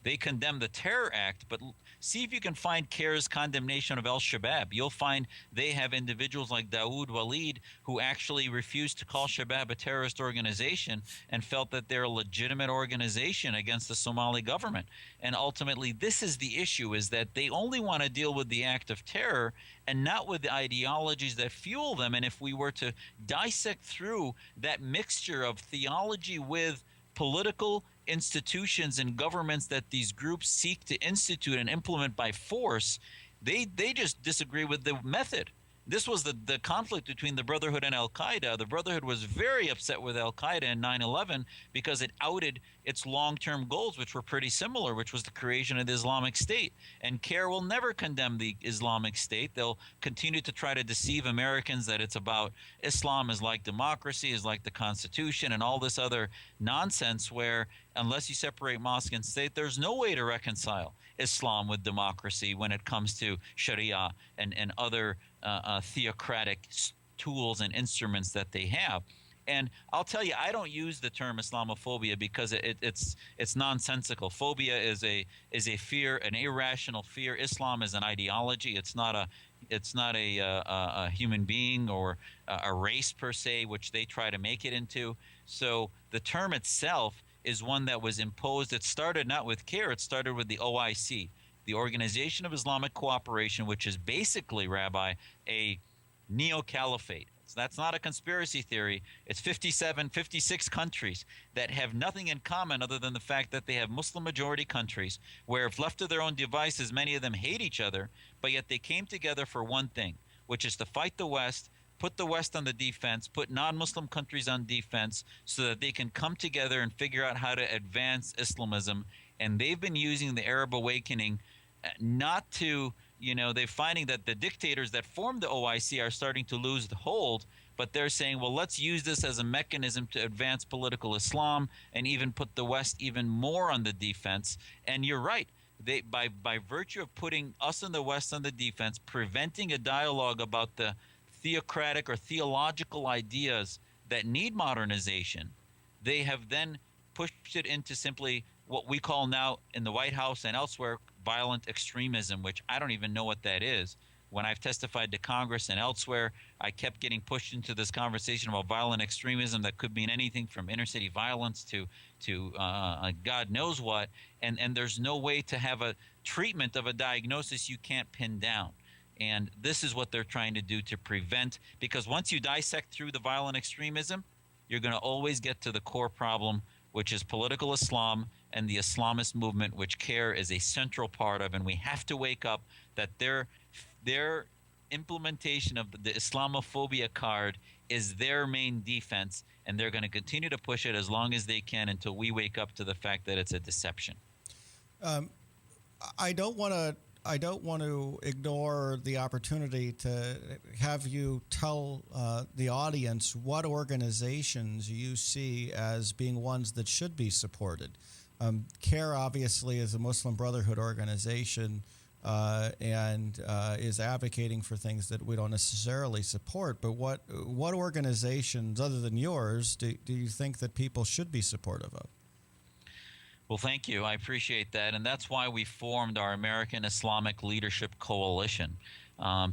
They condemn the terror act, but see if you can find CAIR's condemnation of al-Shabaab. You'll find they have individuals like Dawood Walid who actually refused to call Shabaab a terrorist organization and felt that they're a legitimate organization against the Somali government. And ultimately, this is the issue, is that they only want to deal with the act of terror and not with the ideologies that fuel them. And if we were to dissect through that mixture of theology with political institutions and governments that these groups seek to institute and implement by force, they just disagree with the method. This was the conflict between the Brotherhood and Al-Qaeda. The Brotherhood was very upset with Al-Qaeda in 9/11 because it outed its long-term goals, which were pretty similar, which was the creation of the Islamic State. And CAIR will never condemn the Islamic State. They'll continue to try to deceive Americans that it's about Islam is like democracy, is like the Constitution, and all this other nonsense where unless you separate mosque and state, there's no way to reconcile Islam with democracy when it comes to Sharia and other theocratic tools and instruments that they have. And I'll tell you, I don't use the term Islamophobia because it's nonsensical. Phobia is a fear, an irrational fear. Islam is an ideology. It's not a human being or a race per se, which they try to make it into. So the term itself is one that was imposed. It started not with CAIR. It started with the OIC, the Organization of Islamic Cooperation, which is basically, Rabbi, a neo-caliphate. So that's not a conspiracy theory. It's 56 countries that have nothing in common other than the fact that they have Muslim-majority countries where, if left to their own devices, many of them hate each other, but yet they came together for one thing, which is to fight the West, put the West on the defense, put non-Muslim countries on defense so that they can come together and figure out how to advance Islamism. And they've been using the Arab awakening not to, they're finding that the dictators that formed the OIC are starting to lose the hold, but they're saying, well, let's use this as a mechanism to advance political Islam and even put the West even more on the defense. And you're right. They, by virtue of putting us in the West on the defense, preventing a dialogue about the theocratic or theological ideas that need modernization, they have then pushed it into simply what we call now in the White House and elsewhere violent extremism, which I don't even know what that is. When I've testified to Congress and elsewhere, I kept getting pushed into this conversation about violent extremism that could mean anything from inner city violence to God knows what. And there's no way to have a treatment of a diagnosis you can't pin down. And this is what they're trying to do to prevent, because once you dissect through the violent extremism, you're going to always get to the core problem, which is political Islam and the Islamist movement, which CAIR is a central part of. And we have to wake up that their implementation of the Islamophobia card is their main defense, and they're going to continue to push it as long as they can until we wake up to the fact that it's a deception.
I don't want to ignore the opportunity to have you tell the audience what organizations you see as being ones that should be supported. CAIR obviously is a Muslim Brotherhood organization and is advocating for things that we don't necessarily support. But what organizations other than yours do you think that people should be supportive of?
Well, thank you. I appreciate that. And that's why we formed our American Islamic Leadership Coalition.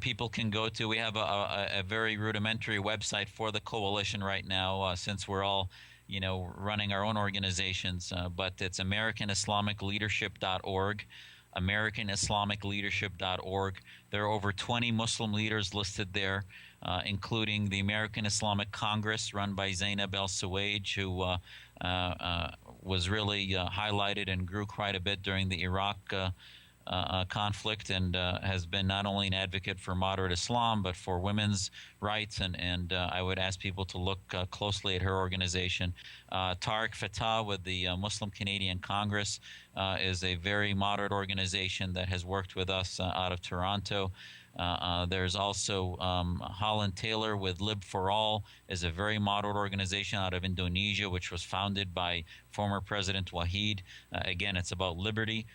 People can go to, we have a very rudimentary website for the coalition right now, since we're all, running our own organizations. But it's AmericanIslamicLeadership.org, AmericanIslamicLeadership.org. There are over 20 Muslim leaders listed there, including the American Islamic Congress run by Zainab El-Suwaij, who was really highlighted and grew quite a bit during the Iraq conflict, and has been not only an advocate for moderate Islam but for women's rights. And I would ask people to look closely at her organization. Tariq Fatah with the Muslim Canadian Congress is a very moderate organization that has worked with us out of Toronto. There's also Holland Taylor with Lib for All, is a very moderate organization out of Indonesia, which was founded by former President Wahid. Again, it's about liberty.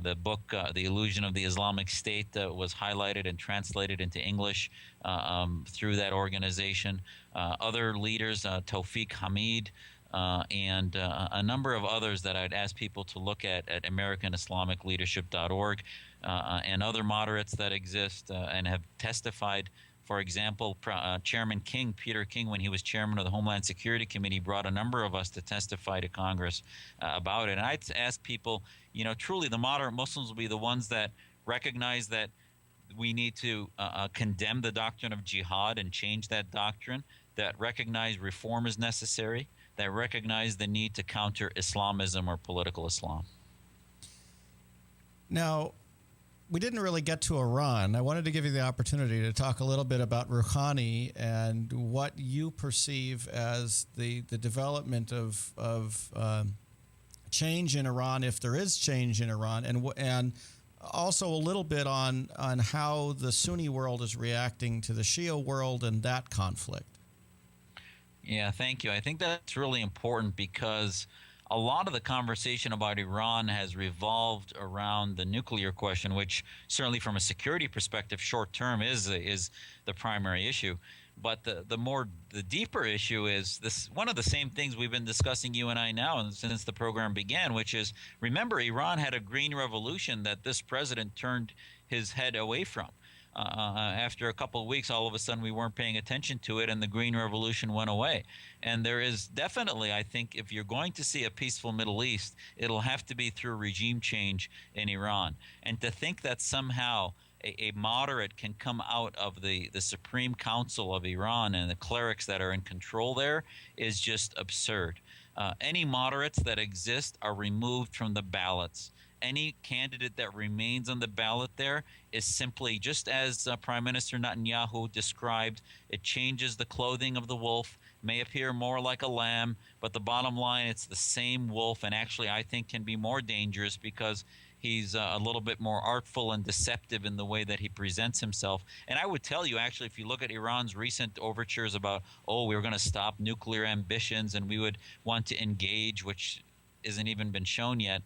The book, The Illusion of the Islamic State, was highlighted and translated into English through that organization. Other leaders, Tawfiq Hamid, and a number of others that I'd ask people to look at AmericanIslamicLeadership.org, and other moderates that exist and have testified. For example, Chairman King, Peter King, when he was chairman of the Homeland Security Committee, brought a number of us to testify to Congress about it. And I'd ask people, truly the moderate Muslims will be the ones that recognize that we need to condemn the doctrine of jihad and change that doctrine, that recognize reform is necessary, that recognize the need to counter Islamism or political Islam.
Now, we didn't really get to Iran. I wanted to give you the opportunity to talk a little bit about Rouhani and what you perceive as the development of change in Iran, if there is change in Iran, and also a little bit on how the Sunni world is reacting to the Shia world and that conflict.
Yeah, thank you. I think that's really important because a lot of the conversation about Iran has revolved around the nuclear question, which certainly from a security perspective, short term is the primary issue. But the deeper issue is this, one of the same things we've been discussing, you and I, now since the program began, which is, remember, Iran had a green revolution that this president turned his head away from. After a couple of weeks, all of a sudden we weren't paying attention to it, and the Green Revolution went away. And there is definitely, I think, if you're going to see a peaceful Middle East, it'll have to be through regime change in Iran. And to think that somehow a moderate can come out of the Supreme Council of Iran and the clerics that are in control there is just absurd. Any moderates that exist are removed from the ballots. Any candidate that remains on the ballot there is simply, just as Prime Minister Netanyahu described, it changes the clothing of the wolf, may appear more like a lamb, but the bottom line, it's the same wolf, and actually I think can be more dangerous because he's a little bit more artful and deceptive in the way that he presents himself. And I would tell you, actually, if you look at Iran's recent overtures about, we were going to stop nuclear ambitions and we would want to engage, which isn't even been shown yet,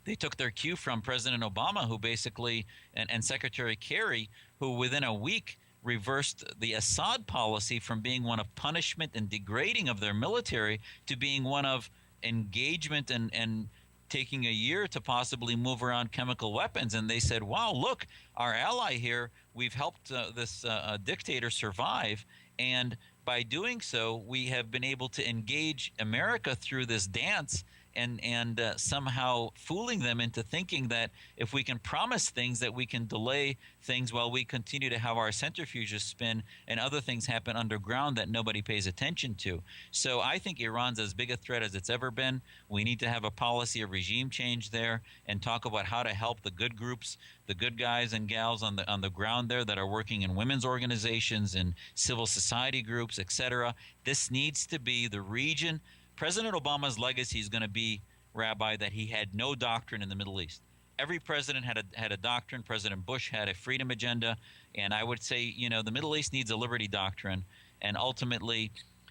they took their cue from President Obama, who basically, and Secretary Kerry, who within a week reversed the Assad policy from being one of punishment and degrading of their military to being one of engagement and taking a year to possibly move around chemical weapons. And they said, wow, look, our ally here, we've helped this dictator survive. And by doing so, we have been able to engage America through this dance and somehow fooling them into thinking that if we can promise things, that we can delay things while we continue to have our centrifuges spin and other things happen underground that nobody pays attention to. So I think Iran's as big a threat as it's ever been. We need to have a policy of regime change there and talk about how to help the good groups, the good guys and gals on the ground there that are working in women's organizations and civil society groups, etc. This needs to be the region. President Obama's legacy is going to be, Rabbi, that he had no doctrine in the Middle East. Every president had a doctrine. President Bush had a freedom agenda. And I would say, the Middle East needs a liberty doctrine. And ultimately,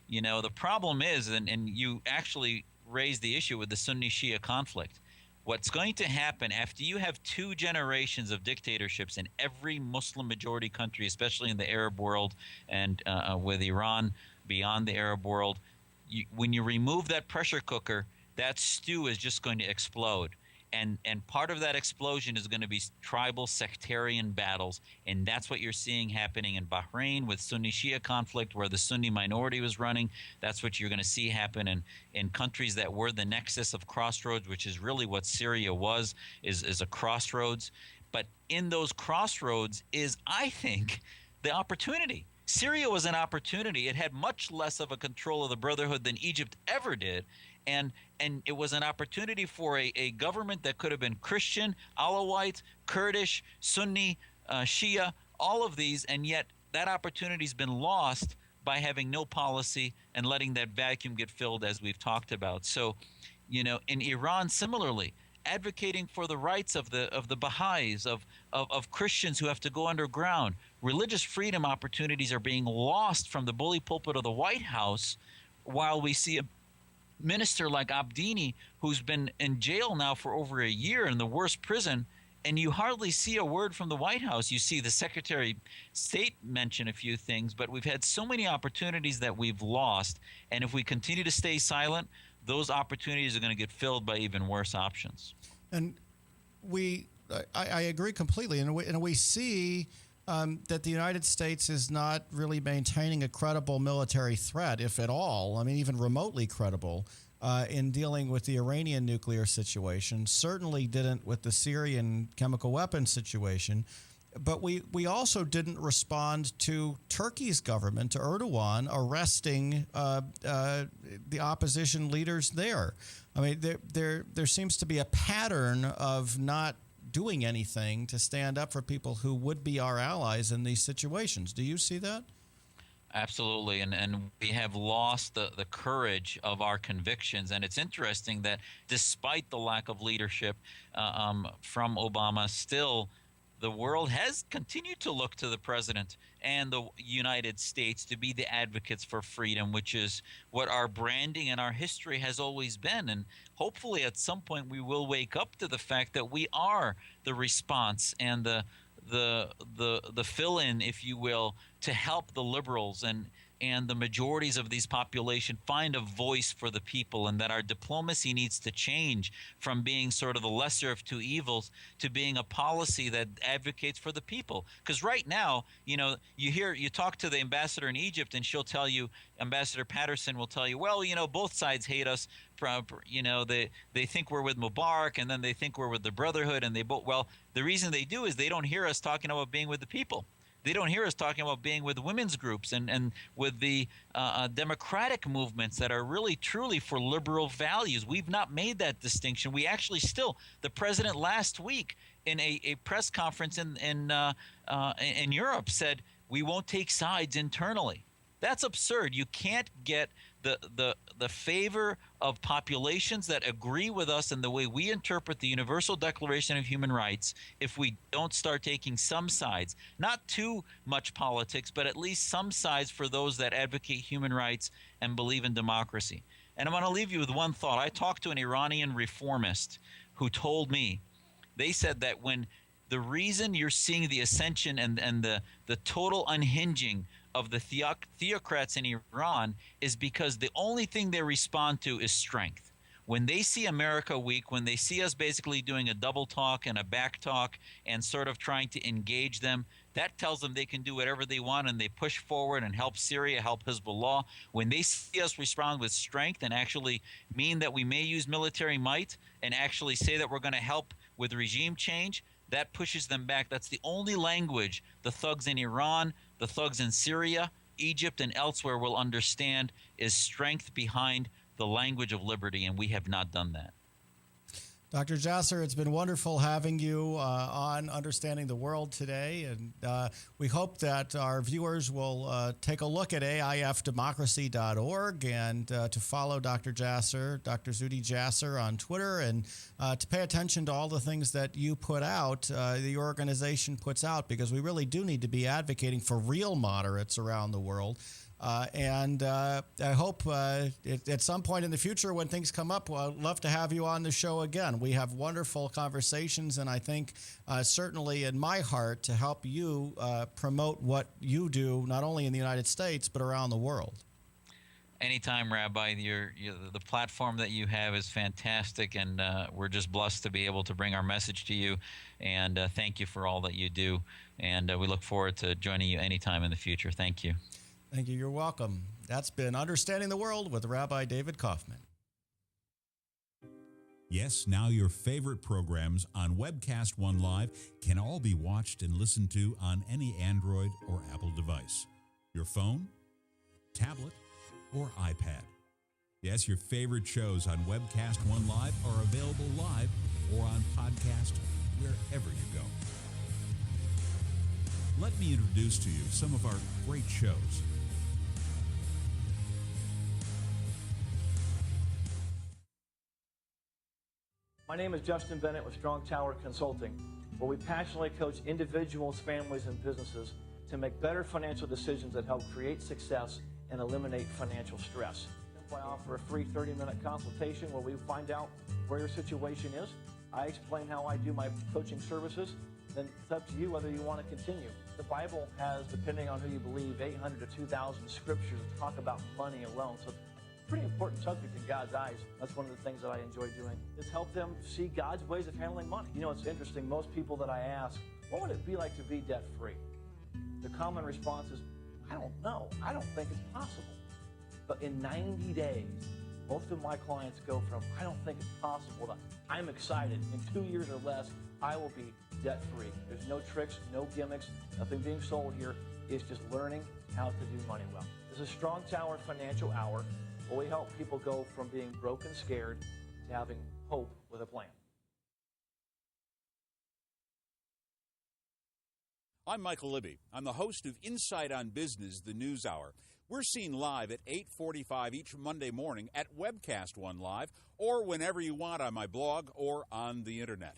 the problem is, and you actually raised the issue with the Sunni-Shia conflict. What's going to happen after you have 2 generations of dictatorships in every Muslim majority country, especially in the Arab world and with Iran beyond the Arab world, when you remove that pressure cooker, that stew is just going to explode. And part of that explosion is going to be tribal sectarian battles. And that's what you're seeing happening in Bahrain with Sunni-Shia conflict, where the Sunni minority was running. That's what you're going to see happen in countries that were the nexus of crossroads, which is really what Syria was, is a crossroads. But in those crossroads is, I think, the opportunity. Syria was an opportunity. It had much less of a control of the Brotherhood than Egypt ever did. And it was an opportunity for a government that could have been Christian, Alawite, Kurdish, Sunni, Shia, all of these, and yet that opportunity's been lost by having no policy and letting that vacuum get filled, as we've talked about. So, in Iran, similarly, advocating for the rights of the Baha'is, of Christians who have to go underground. Religious freedom opportunities are being lost from the bully pulpit of the White House, while we see a minister like Abdini, who's been in jail now for over a year in the worst prison, and you hardly see a word from the White House. You see the Secretary of State mention a few things, but we've had so many opportunities that we've lost, and if we continue to stay silent, those opportunities are going to get filled by even worse options.
And I agree completely. And we see that the United States is not really maintaining a credible military threat, if at all, I mean, even remotely credible, in dealing with the Iranian nuclear situation. Certainly didn't with the Syrian chemical weapons situation. But we also didn't respond to Turkey's government, to Erdogan, arresting the opposition leaders there. I mean, there seems to be a pattern of not doing anything to stand up for people who would be our allies in these situations. Do you see that?
Absolutely, and we have lost the courage of our convictions. And it's interesting that despite the lack of leadership from Obama, still the world has continued to look to the president and the United States to be the advocates for freedom, which is what our branding and our history has always been. And hopefully at some point we will wake up to the fact that we are the response and the fill-in, if you will, to help the liberals and the majorities of these population find a voice for the people, and that our diplomacy needs to change from being sort of the lesser of two evils to being a policy that advocates for the people. Because right now, you talk to the ambassador in Egypt, and she'll tell you, Ambassador Patterson will tell you, well, both sides hate us. They think we're with Mubarak, and then they think we're with the Brotherhood, and the reason they do is they don't hear us talking about being with the people. They don't hear us talking about being with women's groups and with the democratic movements that are really truly for liberal values. We've not made that distinction. We actually the president last week in a press conference in Europe said we won't take sides internally. That's absurd. You can't get the favor of populations that agree with us in the way we interpret the Universal Declaration of Human Rights if we don't start taking some sides. Not too much politics, but at least some sides for those that advocate human rights and believe in democracy. And I'm going to leave you with one thought. I talked to an Iranian reformist who told me, they said that when the reason you're seeing the ascension and the total unhinging of the theocrats in Iran is because the only thing they respond to is strength. When they see America weak, when they see us basically doing a double talk and a back talk and sort of trying to engage them, that tells them they can do whatever they want, and they push forward and help Syria, help Hezbollah. When they see us respond with strength and actually mean that we may use military might and actually say that we're going to help with regime change, that pushes them back. That's the only language the thugs in Iran, the thugs in Syria, Egypt, and elsewhere will understand is strength behind the language of liberty, and we have not done that.
Dr. Jasser, it's been wonderful having you on Understanding the World today, and we hope that our viewers will take a look at AIFdemocracy.org and to follow Dr. Jasser, Dr. Zuhdi Jasser on Twitter, and to pay attention to all the things that you put out, the organization puts out, because we really do need to be advocating for real moderates around the world. And I hope at some point in the future when things come up, I'd love to have you on the show again. We have wonderful conversations, and I think certainly in my heart to help you promote what you do, not only in the United States, but around the world.
Anytime, Rabbi. The platform that you have is fantastic, and we're just blessed to be able to bring our message to you. And thank you for all that you do. And we look forward to joining you anytime in the future. Thank you.
Thank you. You're welcome. That's been Understanding the World with Rabbi David Kaufman.
Yes, now your favorite programs on Webcast One Live can all be watched and listened to on any Android or Apple device, your phone, tablet, or iPad. Yes, your favorite shows on Webcast One Live are available live or on podcast wherever you go. Let me introduce to you some of our great shows.
My name is Justin Bennett with Strong Tower Consulting, where we passionately coach individuals, families, and businesses to make better financial decisions that help create success and eliminate financial stress. I offer a free 30-minute consultation where we find out where your situation is. I explain how I do my coaching services. Then it's up to you whether you want to continue. The Bible has, depending on who you believe, 800 to 2,000 scriptures that talk about money alone. So it's a pretty important subject in God's eyes. That's one of the things that I enjoy doing, is help them see God's ways of handling money. You know, it's interesting. Most people that I ask, what would it be like to be debt-free? The common response is, I don't know. I don't think it's possible. But in 90 days, most of my clients go from, I don't think it's possible, to, I'm excited. In 2 years or less, I will be debt-free. There's no tricks, no gimmicks, nothing being sold here. It's just learning how to do money well. This is Strong Tower Financial Hour, where we help people go from being broke and scared to having hope with a plan.
I'm Michael Libby. I'm the host of Insight on Business, the News Hour. We're seen live at 8:45 each Monday morning at Webcast One Live, or whenever you want on my blog or on the internet.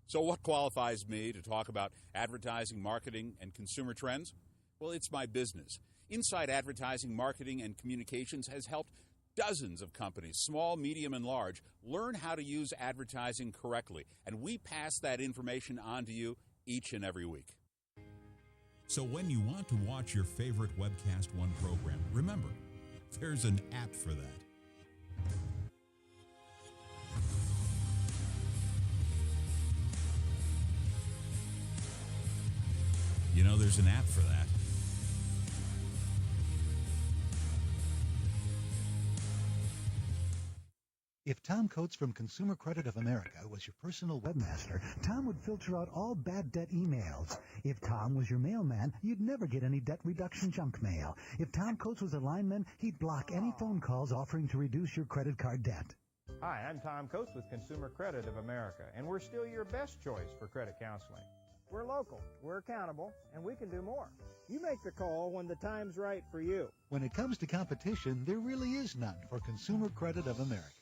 So what qualifies me to talk about advertising, marketing, and consumer trends? Well, it's my business. Insight Advertising, Marketing, and Communications has helped dozens of companies, small, medium, and large, learn how to use advertising correctly, and we pass that information on to you each and every week.
So when you want to watch your favorite Webcast One program, remember, there's an app for that. You know, there's an app for that.
If Tom Coates from Consumer Credit of America was your personal webmaster, Tom would filter out all bad debt emails. If Tom was your mailman, you'd never get any debt reduction junk mail. If Tom Coates was a lineman, he'd block any phone calls offering to reduce your credit card debt.
Hi, I'm Tom Coates with Consumer Credit of America, and we're still your best choice for credit counseling. We're local, we're accountable, and we can do more. You make the call when the time's right for you.
When it comes to competition, there really is none for Consumer Credit of America.